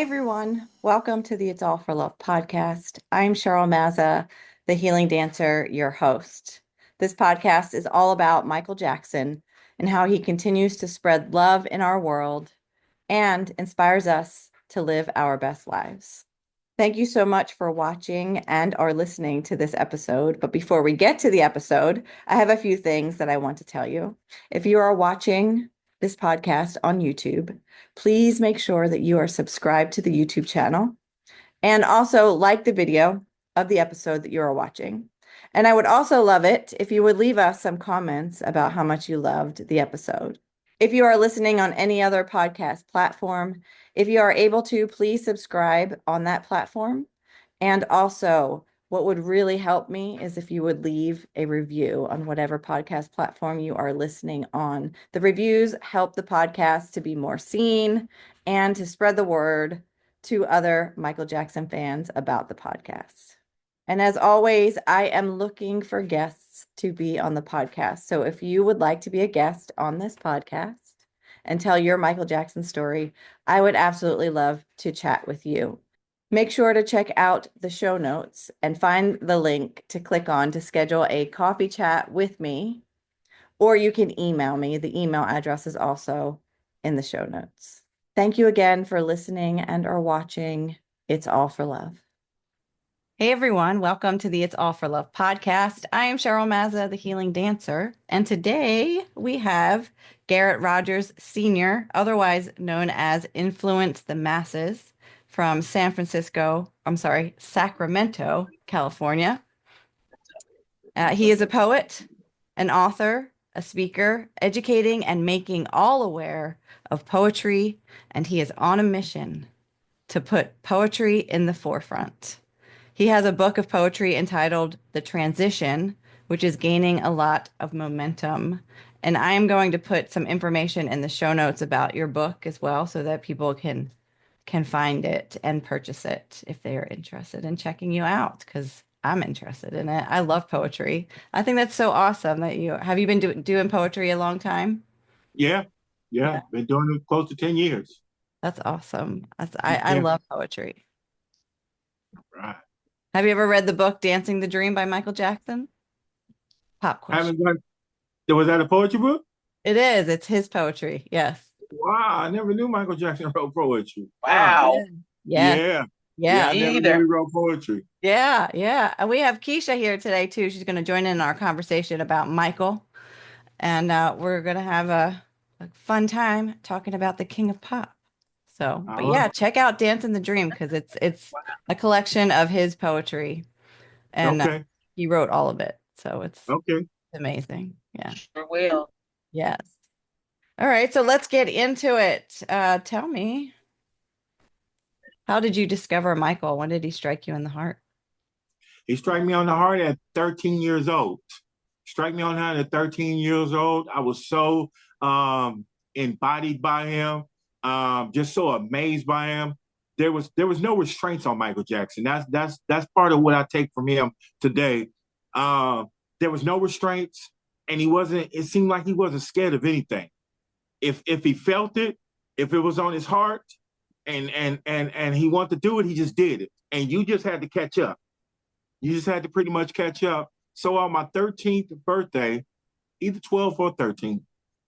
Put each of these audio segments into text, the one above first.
everyone. Welcome to the It's All for Love podcast. I'm Cheryl Mazza, the healing dancer, your host. This podcast is all about Michael Jackson and how he continues to spread love in our world and inspires us to live our best lives. Thank you so much for watching and or listening to this episode. But before we get to the episode, I have a few things that I want to tell you. If you are watching this podcast on YouTube, please make sure that you are subscribed to the YouTube channel and also like the video of the episode that you are watching. And I would also love it if you would leave us some comments about how much you loved the episode. If you are listening on any other podcast platform, if you are able to, please subscribe on that platform. And also, what would really help me is if you would leave a review on whatever podcast platform you are listening on. The reviews help the podcast to be more seen and to spread the word to other Michael Jackson fans about the podcast. And as always, I am looking for guests to be on the podcast. So if you would like to be a guest on this podcast and tell your Michael Jackson story, I would absolutely love to chat with you. Make sure to check out the show notes and find the link to click on to schedule a coffee chat with me, or you can email me. The email address is also in the show notes. Thank you again for listening and or watching It's All for Love. Hey everyone, welcome to the It's All for Love podcast. I am Cheryl Mazza, the healing dancer, and today we have Garrett Rogers Sr., otherwise known as Influence the Masses, from Sacramento, California. He is a poet, an author, a speaker, educating and making all aware of poetry, and he is on a mission to put poetry in the forefront. He has a book of poetry entitled The Transition, which is gaining a lot of momentum. And I am going to put some information in the show notes about your book as well so that people can find it and purchase it if they are interested in checking you out, because I'm interested in it. I love poetry. I think that's so awesome that you been doing poetry a long time? Yeah, Yeah, been doing it close to 10 years. that's awesome. I Yeah, love poetry. right. Have you ever read the book Dancing the Dream by Michael Jackson? Pop question. Haven't done, was that a poetry book? It is. It's his poetry. Yes. Wow, I never knew Michael Jackson wrote poetry. Wow. Yeah. Wow. Yes. Yeah, yeah, Yeah. I Me never knew he either. wrote poetry. Yeah. Yeah. And we have Keisha here today too. She's going to join in our conversation about Michael. And we're going to have a fun time talking about the King of Pop. So, but Uh-huh. yeah, check out Dance in the Dream because it's a collection of his poetry and Okay, he wrote all of it. So it's okay. amazing. Yeah. Sure will. Yes. All right. So let's get into it. Tell me, how did you discover Michael? When did he strike you in the heart? He struck me on the heart at 13 years old. Struck me on the heart at 13 years old. I was so embodied by him, just so amazed by him. There was no restraints on Michael Jackson. That's part of what I take from him today. There was no restraints, and he wasn't. It seemed like he wasn't scared of anything. If he felt it, if it was on his heart, and he wanted to do it, he just did it, and you just had to catch up. You just had to pretty much catch up. So on my 13th birthday, either 12th or 13th,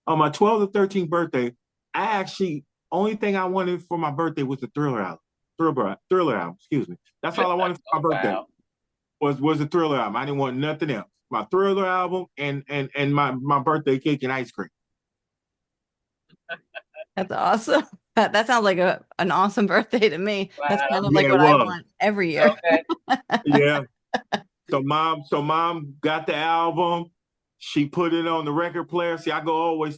on my 12th or 13th birthday, I actually, only thing I wanted for my birthday was the Thriller album. Thriller album, excuse me. That's all I wanted for Oh, my birthday wow. was the Thriller album. I didn't want nothing else. My Thriller album and my birthday cake and ice cream. That's awesome. That sounds like an awesome birthday to me. That's Wow. kind of like Yeah, it what I was. want every year. Okay. Yeah. So mom got the album. She put it on the record player. See, I go always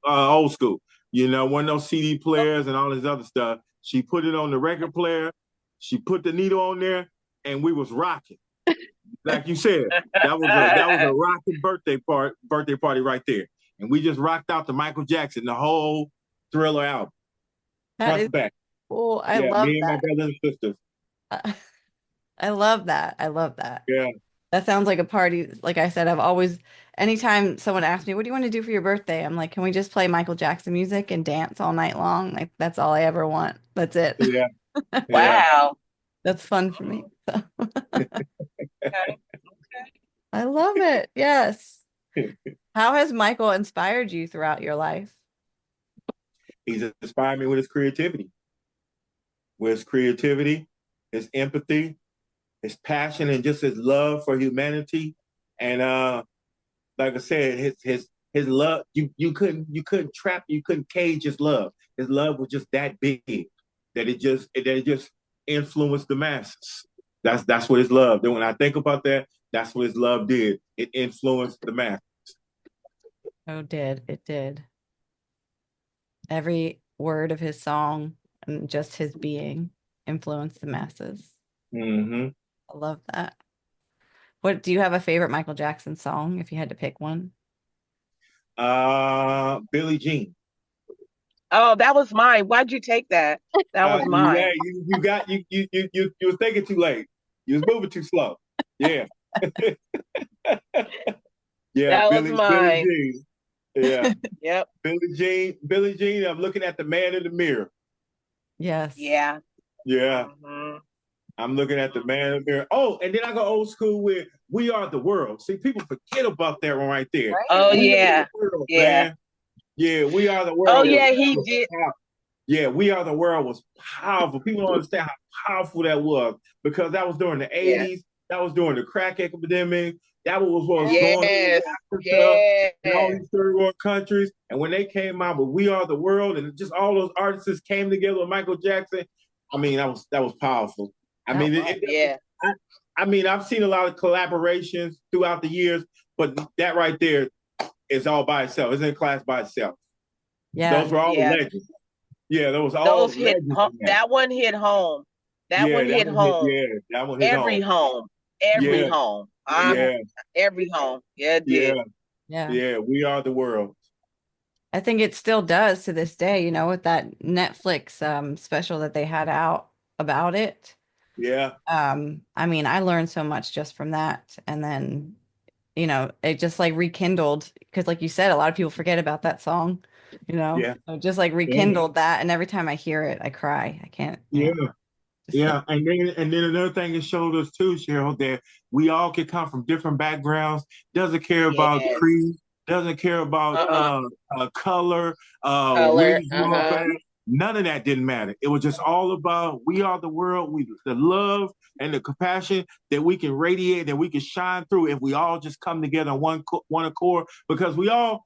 old school. One of those CD players and all this other stuff. She put it on the record player. She put the needle on there, and we was rocking. Like you said, that was a rocking birthday party right there. And we just rocked out to Michael Jackson, the whole Thriller album, That front is to back. cool. I Yeah, love me and my that. brothers and sisters. I love that. I love that. Yeah. That sounds like a party. Like I said, anytime someone asks me, what do you want to do for your birthday? I'm like, can we just play Michael Jackson music and dance all night long? Like, that's all I ever want. That's it. Yeah. Yeah. Wow. That's fun for me. So, Okay. I love it. Yes. How has Michael inspired you throughout your life? He's inspired me with his creativity, his empathy, his passion, and just his love for humanity. And like I said, his love, you couldn't cage his love. His love was just that big that it just influenced the masses. That's what his love did. When I think about that, that's what his love did. It influenced the masses. Oh, it did. Every word of his song and just his being influenced the masses. Mm-hmm. I love that. What do you have a favorite Michael Jackson song if you had to pick one? Billie Jean. Oh, that was mine. Why'd you take that? That was Yeah, mine. you was thinking too late. You was moving too slow. Yeah. Yeah, That was Billie mine. Jean. Yeah. Yep. Billie Jean, I'm looking at the man in the mirror. Yes. Yeah. Yeah. Hmm. I'm looking at the man in the mirror. Oh, and then I go old school with We Are the World. See, people forget about that one right there. Oh We Are the yeah. World, Yeah. man. Yeah, We Are the Oh World yeah, he was did. powerful. Yeah, We Are the World was powerful. People don't understand how powerful that was because that was during the Yeah. 80s. That was during the crack epidemic. That was what was going on in Yes. Africa and all Yes. these third world countries. And when they came out with We Are the World and just all those artists came together with Michael Jackson, I mean, that was powerful. I That mean, was. Yeah. I, I mean, I've seen a lot of collaborations throughout the years, but that right there is all by itself. It's in class by itself. Yeah. Those were all Yeah. legends. Yeah, there was all Those hit legends in that. that one hit home. That Yeah, one that hit one hit. home. Yeah, that one hit Every home. home. Every Yeah, home. yeah, Every home. Yeah, it did. yeah, Yeah. yeah. We are the world. I think it still does to this day, with that Netflix special that they had out about it. Yeah, I mean, I learned so much just from that. And then, it just like rekindled because like you said, a lot of people forget about that song, yeah, So just like yeah, rekindled that. And every time I hear it, I cry. I can't, yeah. just Yeah, and then another thing it showed us too, Cheryl, that we all can come from different backgrounds. Doesn't care about Yes. creed, doesn't care about Uh-uh. color, where Color. you grew up Uh-huh. at. None of that didn't matter. It was just all about we are the world. The love and the compassion that we can radiate, that we can shine through if we all just come together on one accord. Because we all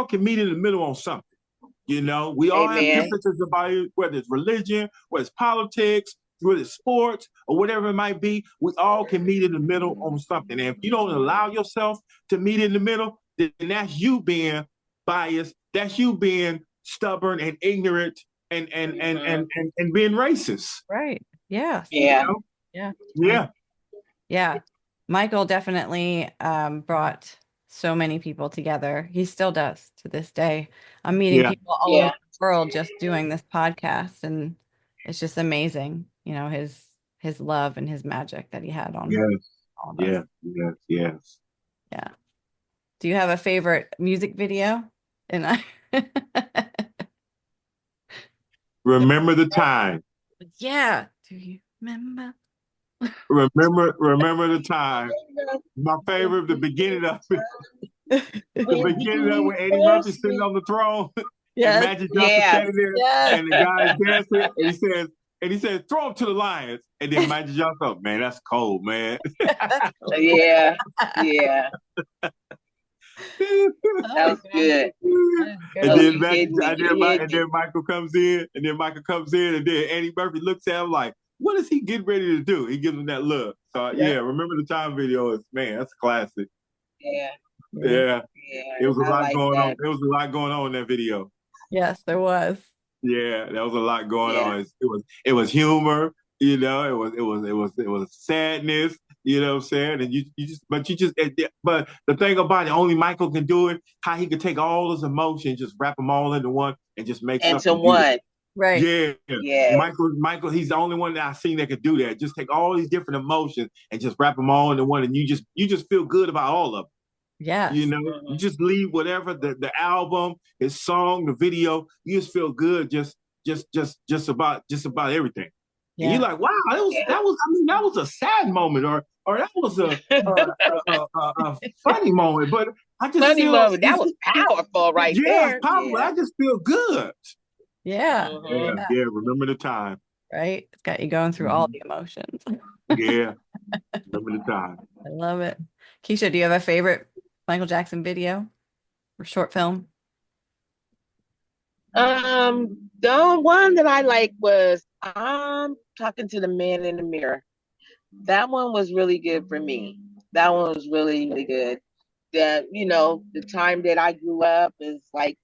can meet in the middle on something. We all have Amen. differences about it, whether it's religion, whether it's politics, whether it's sports, or whatever it might be. We all can meet in the middle on something. And if you don't allow yourself to meet in the middle, then that's you being biased. That's you being stubborn and ignorant and being racist. right. Yes. Yeah. Yeah. Yeah. Yeah. Michael definitely brought so many people together. He still does to this day. I'm meeting Yeah. people all over Yeah. the world just doing this podcast, and it's just amazing, his love and his magic that he had on Yes. all of us. Yes. Yes. Yes. Yeah. Do you have a favorite music video? And I Remember the time. yeah. Do you remember? Remember the time. My favorite, the beginning of it. The When beginning of you when Eddie Murphy asked sitting me. on the throne and Yes. Magic Johnson Yes. standing there Yes. and the guy is dancing and he says, throw him to the lions. And then Magic Johnson, oh, man, that's cold, man. That's cool. Yeah. Yeah. That was good. And Oh, then you Magic, hit me. You hit and me. then Michael comes in, and then Eddie Murphy looks at him like, what is he getting ready to do? He gives him that look. So yeah, remember the time video is, man, that's a classic. Yeah. Yeah. Yeah. Yeah. It was a I lot like going on. that. There was a lot going on in that video. Yes, there was. Yeah, there was a lot going Yeah. on. It was humor, it was sadness, you know what I'm saying? And but the thing about it, only Michael can do it, how he could take all those emotions, just wrap them all into one and just make And to something beautiful. one. Right. Yeah. Yes. Michael, he's the only one that I've seen that could do that. Just take all these different emotions and just wrap them all into one, and you just feel good about all of them. Yes. You just leave whatever the album, his song, the video, you just feel good just about everything. And you're Yeah. like, wow, that was a sad moment, or that was a funny moment. But I just Funny feel moment. That was powerful right yeah, it's there. powerful. Yeah. I just feel good. Yeah. Yeah, Mhm. yeah. Remember the time. Right. It's got you going through all the emotions. Yeah, remember the time. I love it. Keisha, do you have a favorite Michael Jackson video or short film? The one that I like was I'm talking to the man in the mirror. That one was really good for me. That one was really, really good. That, the time that I grew up is like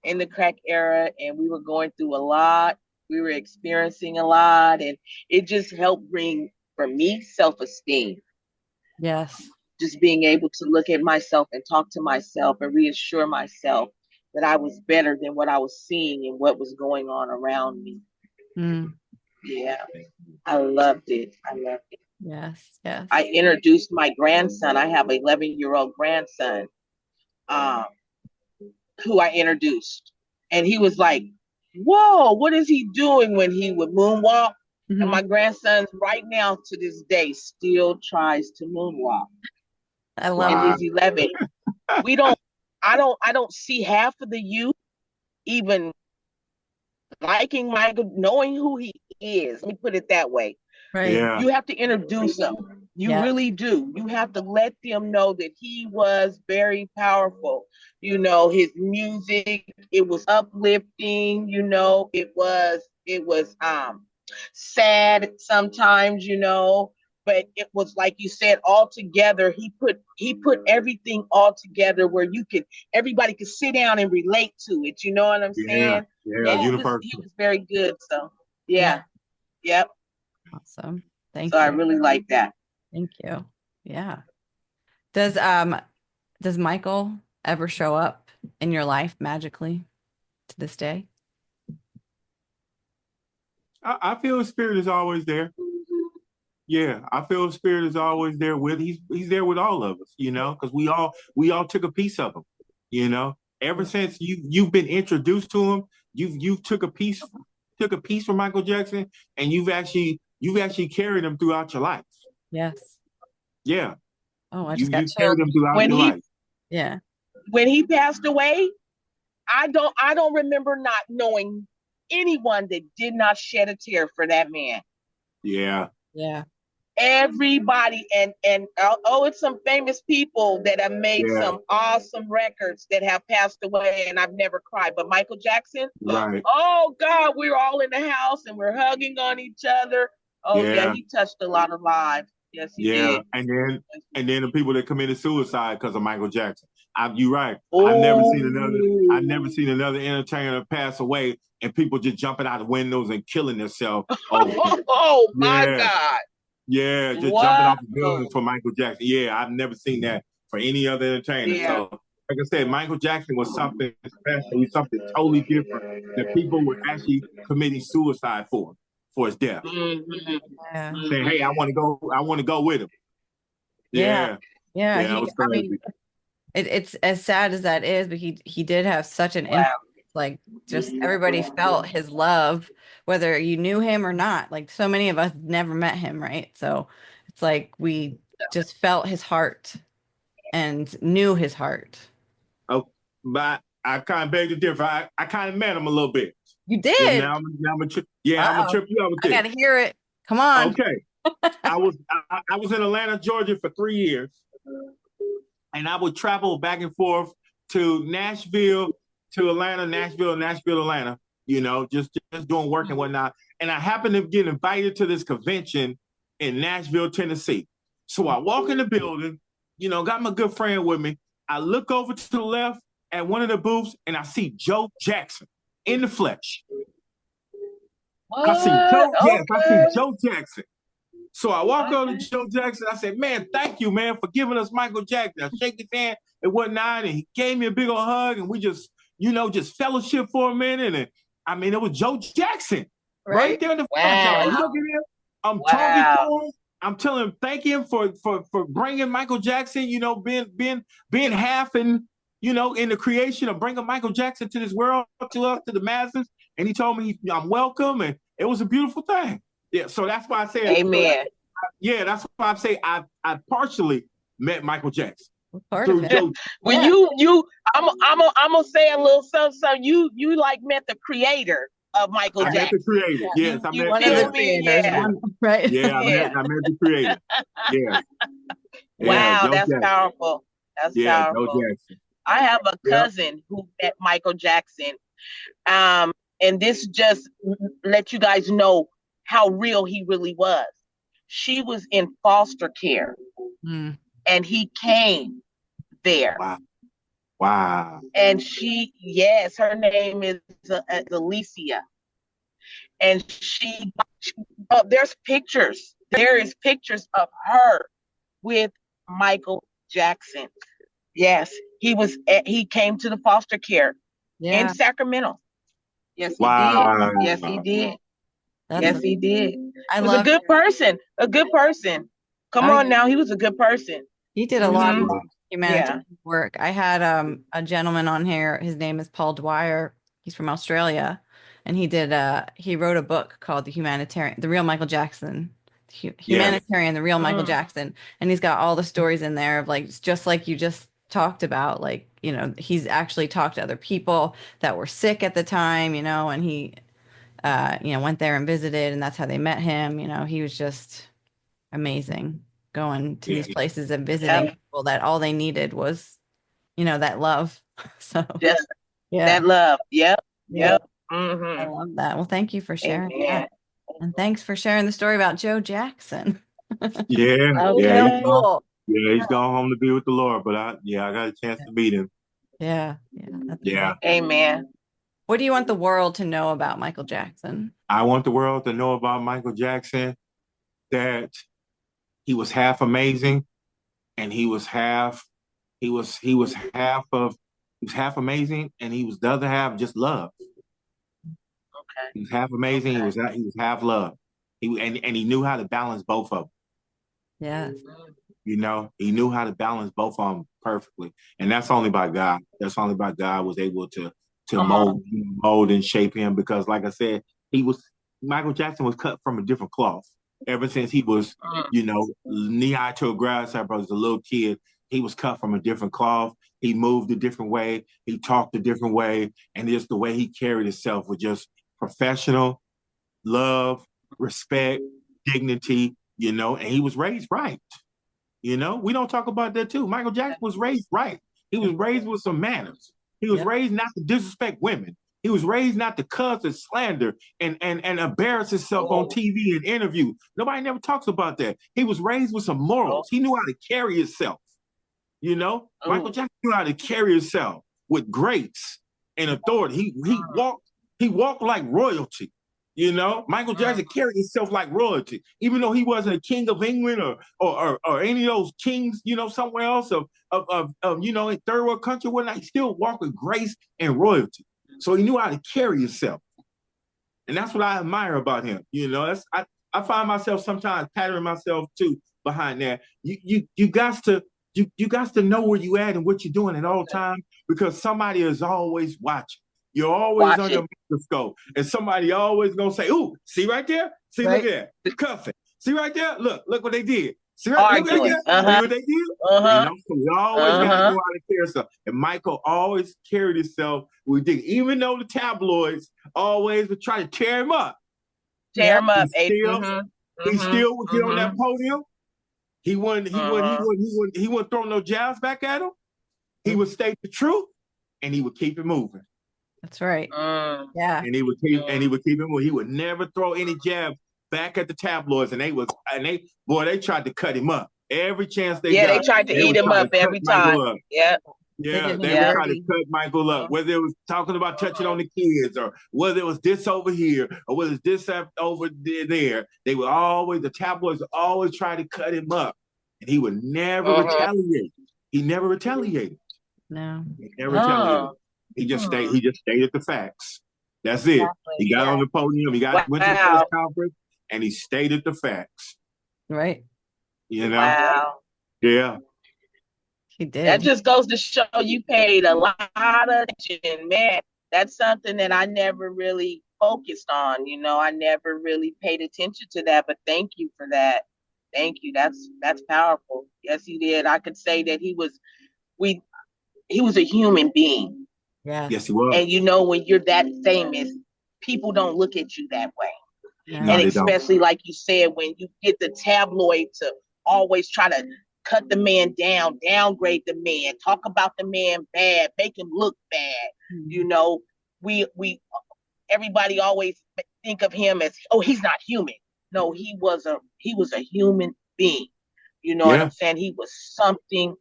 in the crack era, and we were going through a lot. We were experiencing a lot, and it just helped bring, for me, self-esteem. Yes. Just being able to look at myself and talk to myself and reassure myself that I was better than what I was seeing and what was going on around me. Mm. Yeah, I loved it. I loved it. Yes. Yes. I introduced my grandson. I have an 11-year-old grandson, um, who I introduced. And he was like, whoa, what is he doing when he would moonwalk? And my grandson right now to this day still tries to moonwalk. I love And Wow. he's 11. We don't I don't see half of the youth even liking Michael, knowing who he is. Let me put it that way. Right. Yeah, You have to introduce them. You Yes. really do. You have to let them know that he was very powerful. His music, it was uplifting, it was sad sometimes, but it was like you said, all together. He put everything all together where everybody could sit down and relate to it. You know what I'm yeah, saying? yeah. And he Universal. was very good. So Yeah. yeah, yep. Awesome. So Thank I you. really like that. Thank you. Yeah. Does does Michael ever show up in your life magically to this day? I feel his spirit is always there. Yeah, I feel his spirit is always there with he's there with all of us, because we all took a piece of him. Ever since you've been introduced to him, you've took a piece from Michael Jackson, and you've actually carried him throughout your life. Yes. Yeah, Oh, I just got you carried chills. him throughout When your he life. Yeah. when he passed away, I don't remember not knowing anyone that did not shed a tear for that man. Yeah, Yeah. Everybody, and it's some famous people that have made yeah, some awesome records that have passed away, and I've never cried. But Michael Jackson, right. oh God, we were all in the house and we're hugging on each other. Oh yeah, Yeah, he touched a lot of lives. Yes, he yeah. did. And then the people that committed suicide because of Michael Jackson. You're right. I've never Oh, seen another entertainer pass away and people just jumping out of windows and killing themselves over it. oh my Yeah, God. yeah, just jumping Wow. off of buildings for Michael Jackson. Yeah, I've never seen that for any other entertainer. Yeah. So, like I said, Michael Jackson was something special, something totally different that people were actually committing suicide for his death. Mm-hmm. Yeah. Saying, "Hey, Mm-hmm. I want to go with him." Yeah. Yeah, Yeah. yeah, that was I mean, crazy. it's as sad as that is, but he did have such an Wow. influence. Like just everybody felt his love, whether you knew him or not. Like so many of us never met him, right? So it's like we just felt his heart and knew his heart. Oh, but I kind of beg to differ. I kind of met him a little bit. You Yeah, did. I'm gonna Uh-oh. trip you out with I this. gotta hear it. Come on. Okay, I was in Atlanta, Georgia for 3 years, and I would travel back and forth to Nashville, to Atlanta, Nashville, Atlanta. Just doing work and whatnot. And I happened to get invited to this convention in Nashville, Tennessee. So I walk in the building, got my good friend with me. I look over to the left at one of the booths, and I see Joe Jackson in the flesh. I see What? Joe, yes, I see Okay. Joe Jackson. So I walk over to Joe Jackson. I said, "Man, thank you, man, for giving us Michael Jackson." I shake his hand and whatnot, and he gave me a big old hug, and we just fellowship for a minute. And I mean, it was Joe Jackson right Right? there in the flesh. And I'm Wow. looking at him, I'm talking to Wow. him, I'm telling him, thank him for bringing Michael Jackson, being half in the creation of bringing Michael Jackson to this world, to us, to the masses. And he told me I'm welcome, and it was a beautiful thing. Yeah, so that's why I said. Amen. Yeah, that's why I say I partially met Michael Jackson Part of through it. Joe. When I'm gonna say a little something. So you like met the creator of Michael I met the Jackson. creator. Yeah. Yes, I You met. One of feel the Yeah, me? creators, Yeah. right? yeah, Yeah. I met the creator. Yes, yeah, Wow, Joe that's Jackson. powerful. That's Yeah, Joe powerful. Jackson. I have a Yep. cousin who met Michael Jackson. And this just let you guys know how real he really was. She was in foster care Mm. and he came there. Wow. Wow. And yes, her name is Alicia. And there's pictures. There is pictures of her with Michael Jackson. Yes, he came to the foster care in Yeah. Sacramento. Yes, he Wow. did. Yes, he did. That's Yes, he did. I He was a love good person. A good person. Come on now, he was a good person. he did a lot of Mhm. humanitarian work. I had a gentleman on here. His name is Paul Dwyer. He's from Australia, and he wrote a book called The Real Michael Jackson, Yes. Humanitarian, The Real Michael Jackson, and he's got all the stories in there of like just like you just talked about, like he's actually talked to other people that were sick at the time, and he went there and visited, and that's how they met him. He was just amazing going to these Yeah. places and visiting Yep. people that all they needed was, that love. So Just yeah, that love. Yep. yeah, Yep. I Mm-hmm. love that. Well, thank you for sharing Amen. that. And thanks for sharing the story about Joe Jackson. Yeah. Yeah. Okay. Cool. He's gone home to be with the Lord, but I got a chance to meet him. Yeah, yeah, that's Yeah. amazing. Amen. What do you want the world to know about Michael Jackson? I want the world to know about Michael Jackson that he was half amazing and he was half amazing and he was the other half just love. Okay. He was half amazing, he was half love. And he knew how to balance both of them. Yes. He knew how to balance both of them perfectly. And that's only by God. That's only by God was able to Come on. mold and shape him because like I said, Michael Jackson was cut from a different cloth. Ever since he was, knee high to a grasshopper as a little kid, he was cut from a different cloth. He moved a different way. He talked a different way. And just the way he carried himself was just professional, love, respect, dignity, and he was raised right. We don't talk about that too. Michael Jackson was raised right. He was raised with some manners. He was raised not to disrespect women. He was raised not to cuss and slander and embarrass himself on TV and interview. Nobody never talks about that. He was raised with some morals. He knew how to carry himself. Michael Jackson knew how to carry himself with grace and authority. He walked like royalty. Michael Jackson carried himself like royalty, even though he wasn't a king of England or any of those kings, somewhere else of in third world country, whatnot. He still walked with grace and royalty. So he knew how to carry himself, and that's what I admire about him. I find myself sometimes patting myself too behind that. You got to know where you at and what you're doing at all times because somebody is always watching. You're always under a microscope, and somebody always gonna say, "Ooh, see right there? See, look at that, cuffing. See right there? Look what they did. See right there? See what they did? So we always gotta know how to carry stuff." And Michael always carried himself with dignity, even though the tabloids always would try to tear him up. He still would get on that podium. He wouldn't throw no jabs back at him. He would state the truth, and he would keep it moving. That's right. Yeah. And he would keep it moving. He would never throw any jabs back at the tabloids, and they tried to cut him up every chance they got. They tried to eat him up every time. They would try to cut Michael up, whether it was talking about touching on the kids or whether it was this over here or whether it's this over there. The tabloids would always try to cut him up. And he would never retaliate. He never retaliated. No. He never retaliated. He just stated the facts. That's it. Exactly. He got on the podium. Went to the press conference and he stated the facts. Right. Wow. Yeah. He did. That just goes to show you paid a lot of attention, man. That's something that I never really focused on. You know, I never really paid attention to that, but thank you for that. Thank you. That's powerful. Yes, he did. I could say that he was a human being. Yes. Yes, he was. And you know, when you're that famous, people don't look at you that way. No, And they don't. especially like you said, when you get the tabloid to always try to cut the man down, downgrade the man, talk about the man bad, make him look bad. You know, we everybody always think of him as, oh, he's not human. No, he was a human being. You know what I'm saying? He was something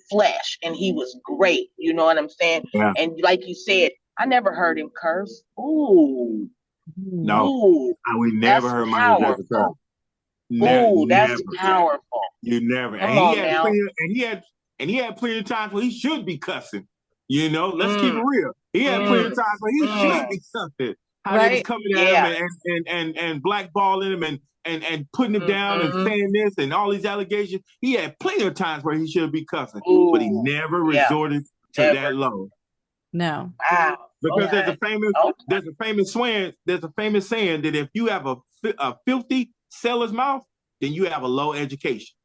flesh, and he was great. You know what I'm saying? Yeah. And like you said, I never heard him curse. Ooh. No. Ooh, We never heard Michael Jackson curse. Ooh, that's powerful. You never. Come on now. He had plenty of times where he should be cussing. You know, let's keep it real. He had plenty of times where he should be cussing. How they was coming at him and blackballing him and putting him down and saying this and all these allegations. He had plenty of times where he should be cussing, but he never resorted to that low. No. Wow. Because there's a famous saying that if you have a filthy seller's mouth, then you have a low education.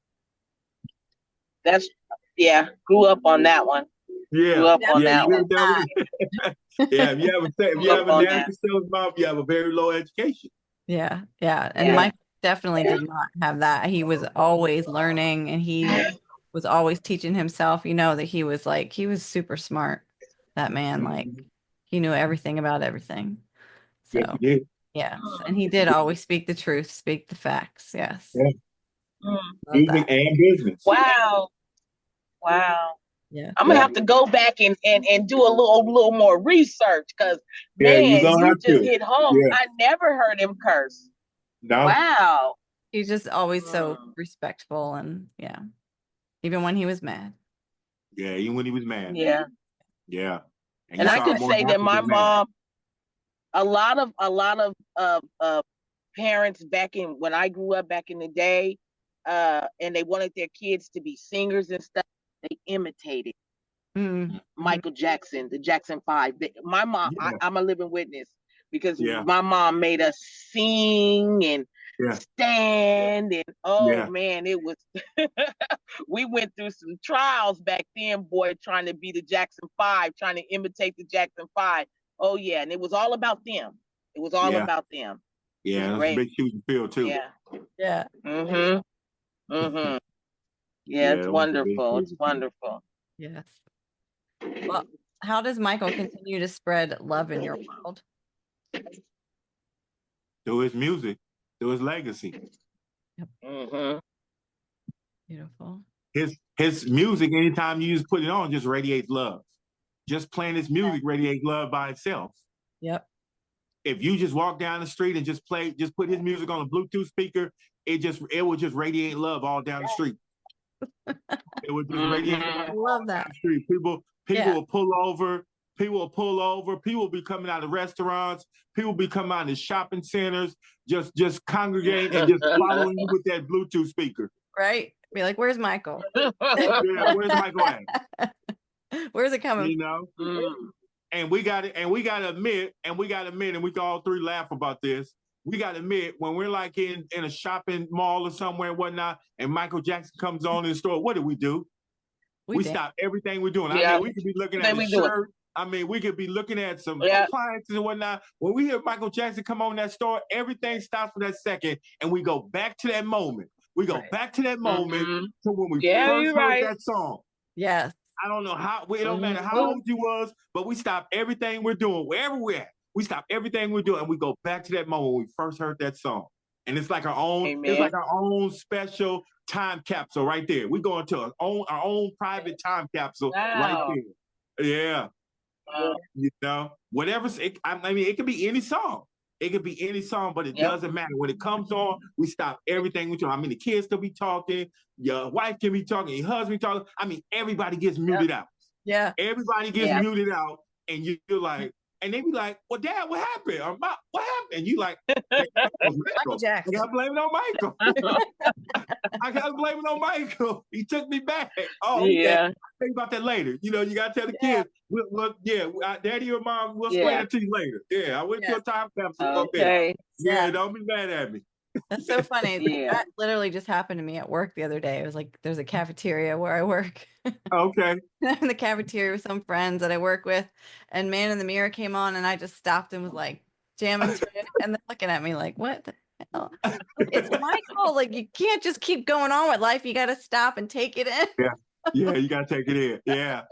Grew up on that one. Yeah, grew up on that one. Yeah, if you have a nasty seller's mouth, you have a very low education. Yeah. And Mike definitely did not have that. He was always learning, and he was always teaching himself. You know that he was super smart. That man, like, he knew everything about everything. So yes, he did. Yes, and he did always speak the truth, speak the facts. Yes. Yeah. Music and business. Wow. Yeah. I'm gonna have to go back and do a little more research, because man, you just hit home. Yeah. I never heard him curse. No. Wow. He's just always so respectful, and even when he was mad. Yeah, even when he was mad. Yeah. Yeah. And I could say that my mom, a lot of parents back in when I grew up back in the day, and they wanted their kids to be singers and stuff, they imitated Michael Jackson, the Jackson 5. My mom, I'm a living witness, because my mom made us sing and stand, and man, it was we went through some trials back then, boy, trying to be the Jackson 5, trying to imitate the Jackson 5. Oh yeah, and it was all about them. It was all about them. Yeah, that's a big shoes to fill too. Yeah. Yeah, it's wonderful. It's wonderful. Yes. Well, how does Michael continue to spread love in your world? Through his music, through his legacy. Yep. Beautiful. His music, anytime you just put it on, just radiates love. Just playing his music radiates love by itself. Yep. If you just walk down the street and just put his music on a Bluetooth speaker, it will just radiate love all down the street. It would just radiate love. I love that. Down the street. People will pull over. People will pull over. People will be coming out of restaurants. People will be coming out of shopping centers, just congregate and just following you with that Bluetooth speaker. Right? Be like, where's Michael? Where's Michael at? Where's it coming? You know? And we got to admit, and we can all three laugh about this. We got to admit, when we're like in a shopping mall or somewhere and whatnot, and Michael Jackson comes on in the store, what do? We stop everything we're doing. I mean, we could be looking at a shirt. I mean, we could be looking at some appliances and whatnot. When we hear Michael Jackson come on that store, everything stops for that second, and we go back to that moment. We go back to that moment to when we first heard that song. Yes. I don't know how, it don't matter how old you was, but we stop everything we're doing, wherever we're at. We stop everything we're doing, and we go back to that moment when we first heard that song. And it's like our own special time capsule right there. We go into our own private time capsule right there. Yeah. You know, it could be any song. It could be any song, but it doesn't matter. When it comes on, we stop everything we're doing. I mean, the kids can be talking, your wife can be talking, your husband talking. I mean, everybody gets muted out. Yeah. Everybody gets muted out, and you're like, And they be like, well, Dad, what happened? Or, Mom, what happened? And you like, Michael I Jackson. gotta blame it on Michael. I gotta blame it on Michael. He took me back. Oh, okay. Yeah. Think about that later. You know, you gotta tell the kids. Daddy or Mom, we'll explain it to you later. Yeah, I went to a time capsule for a minute. Okay. Yeah, don't be mad at me. That's so funny. Yeah. That literally just happened to me at work the other day. It was like there's a cafeteria where I work. Okay. In the cafeteria with some friends that I work with, and Man in the Mirror came on, and I just stopped and was like jamming to it, and they're looking at me like, "What the hell?" It's Michael. Like you can't just keep going on with life. You got to stop and take it in. Yeah, you gotta take it in. Yeah.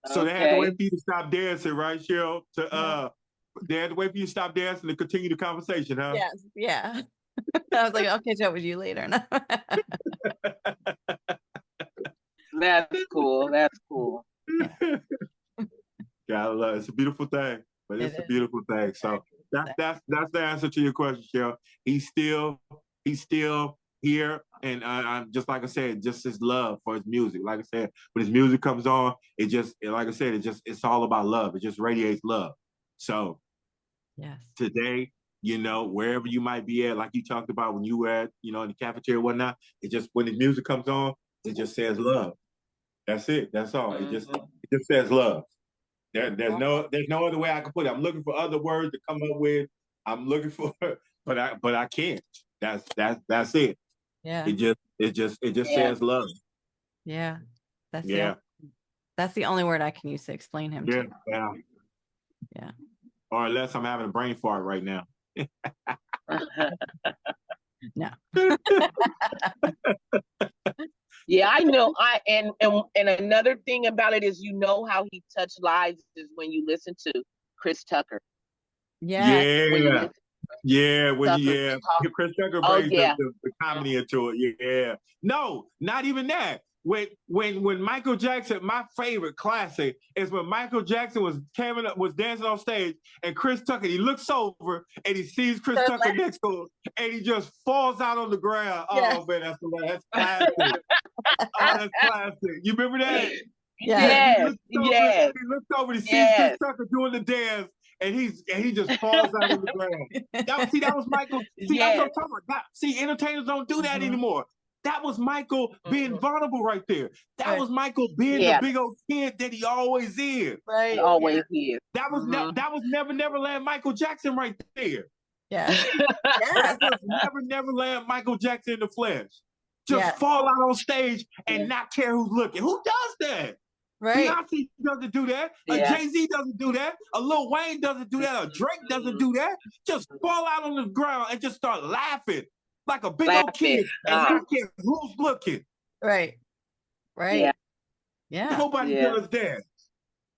So they had to wait for you to stop dancing, right, Cheryl? They had to wait for you to stop dancing to continue the conversation, huh? Yes, yeah. I was like, I'll catch up with you later. That's cool. That's cool. Gotta love it. It's a beautiful thing, but it's a beautiful thing. So that's the answer to your question, Cheryl. He's still here, and I'm just like I said, just his love for his music. Like I said, when his music comes on, it just like I said, it's all about love. It just radiates love. So yes, today, you know, wherever you might be at, like you talked about when you were at, you know, in the cafeteria or whatnot, it just when the music comes on, it just says love. That's it. That's all. It just says love. There's no other way I can put it. I'm looking for other words to come up with. I'm looking for, but I can't. That's it. yeah. It just says love. Yeah, that's the only word I can use to explain him. Yeah. Or unless I'm having a brain fart right now. No. Yeah, I know. And another thing about it is, you know, how he touched lives is when you listen to Chris Tucker. Yeah. Chris Tucker brings the comedy into it. Yeah. No, not even that. When Michael Jackson, my favorite classic is when Michael Jackson was dancing on stage, and Chris Tucker, he looks over and he sees Chris Tucker next to him, and he just falls out on the ground. Oh man, that's classic. That's classic. You remember that? Yes. He looks over and he sees Chris Tucker doing the dance, and he just falls out on the ground. That was Michael. See, that's what I'm talking about. See, entertainers don't do that anymore. That was Michael being vulnerable right there. That was Michael being the big old kid that he always is. Right. Always is. That was Neverland Michael Jackson right there. Yeah. That was Neverland Michael Jackson in the flesh. Just fall out on stage and not care who's looking. Who does that? Right. Beyonce doesn't do that. Jay-Z doesn't do that. A Lil Wayne doesn't do that. A Drake doesn't do that. Just fall out on the ground and just start laughing like a big old kid. And not care who's looking. Right. Yeah. Nobody does that.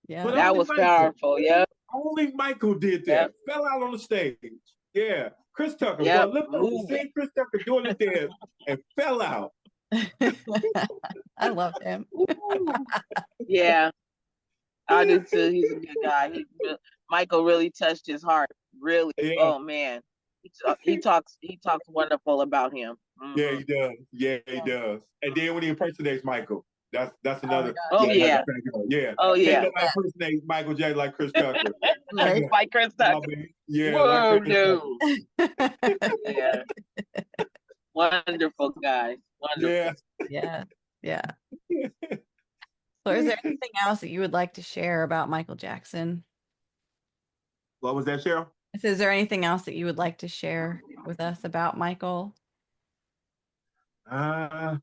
Yeah. But that was powerful. Yeah. Only Michael did that. Fell out on the stage. Yeah. Chris Tucker. Well, look, see Chris Tucker doing the dance and fell out. I love him. Yeah, I do too. He's a good guy. Michael really touched his heart. Really. Yeah. Oh man, he talks wonderful about him. Mm-hmm. Yeah, he does. Yeah, he does. And then when he impersonates Michael, that's another. Oh yeah. Oh yeah. Can't nobody impersonate Michael Jackson like Chris Tucker. Like Chris Tucker. Yeah. Whoa, like no. Yeah. Wonderful guys. Wonderful. Yeah. So is there anything else that you would like to share about Michael Jackson? What was that, Cheryl? So is there anything else that you would like to share with us about Michael? Michael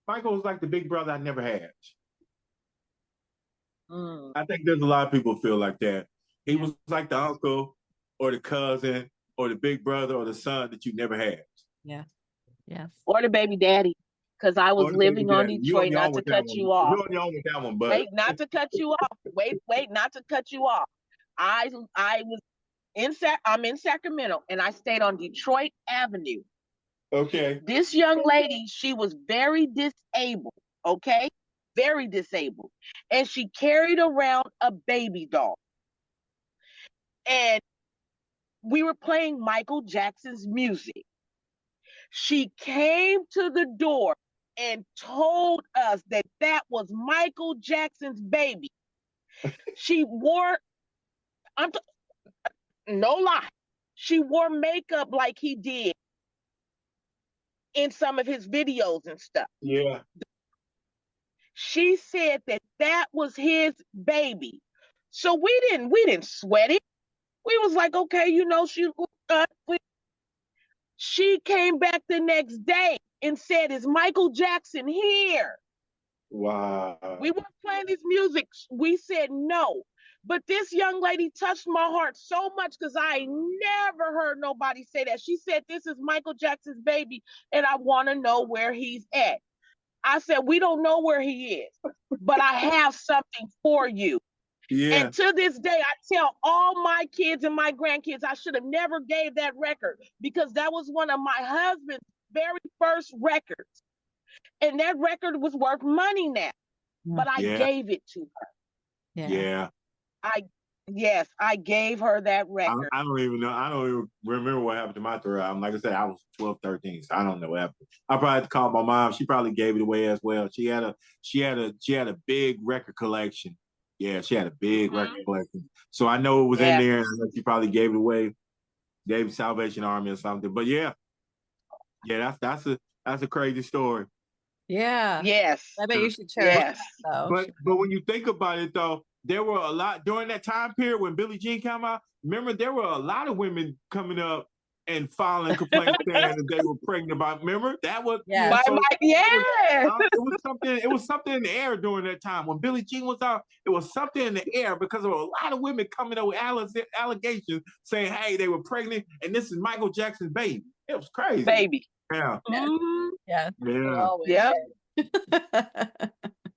was like the big brother I never had. I think there's a lot of people feel like that. He was like the uncle or the cousin or the big brother or the son that you never had. Yeah. Yes. Or the baby daddy. Because I was living on Detroit, not to cut you off. You're on your own with that one, but wait, not to cut you off. Wait, not to cut you off. I'm in Sacramento, and I stayed on Detroit Avenue. Okay. This young lady, she was very disabled, okay? Very disabled. And she carried around a baby doll. And we were playing Michael Jackson's music. She came to the door and told us that was Michael Jackson's baby. She wore, no lie, she wore makeup like he did in some of his videos and stuff. Yeah. She said that that was his baby. So we didn't sweat it. We was like, okay, she came back the next day and said, "Is Michael Jackson here?" Wow. We were playing his music. We said no. But this young lady touched my heart so much because I never heard nobody say that. She said, "This is Michael Jackson's baby, and I want to know where he's at." I said, "We don't know where he is, but I have something for you." Yeah. And to this day, I tell all my kids and my grandkids I should have never gave that record because that was one of my husband's very first records. And that record was worth money now. But I gave it to her. Yeah. I gave her that record. I don't even know. I don't even remember what happened to my third album. Like I said, I was 12, 13, so I don't know what happened. I probably had to call my mom. She probably gave it away as well. She had a big record collection. Yeah, she had a big record collection. So I know it was in there, and she probably gave it away, gave Salvation Army or something. But yeah, that's a crazy story. Yeah. Yes. I bet you should cherish Yes. that, though. But when you think about it, though, there were a lot during that time period when Billie Jean came out. Remember, there were a lot of women coming up and filing complaints saying that they were pregnant. Remember that was Yes. It was something in the air during that time when Billie Jean was out. It was something in the air because there were a lot of women coming up with allegations saying, "Hey, they were pregnant, and this is Michael Jackson's baby." It was crazy. Baby. Yeah. Yeah. Yep.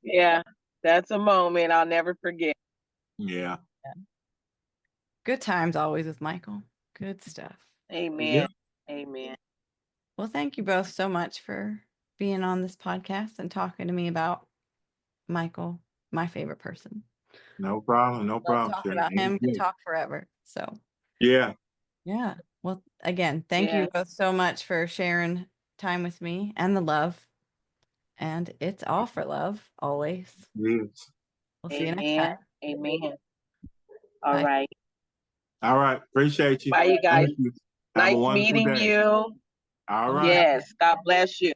Yeah. That's a moment I'll never forget. Yeah. Good times always with Michael. Good stuff. Amen. Amen. Well, thank you both so much for being on this podcast and talking to me about Michael, my favorite person. No problem. No problem. Talking about him can talk forever. So yeah. Well, again, thank you both so much for sharing time with me and the love. And it's all for love, always. Yes. We'll see you next time. Amen. All right. All right. Appreciate you. Bye, you guys. You. Nice meeting you. All right. Yes. God bless you.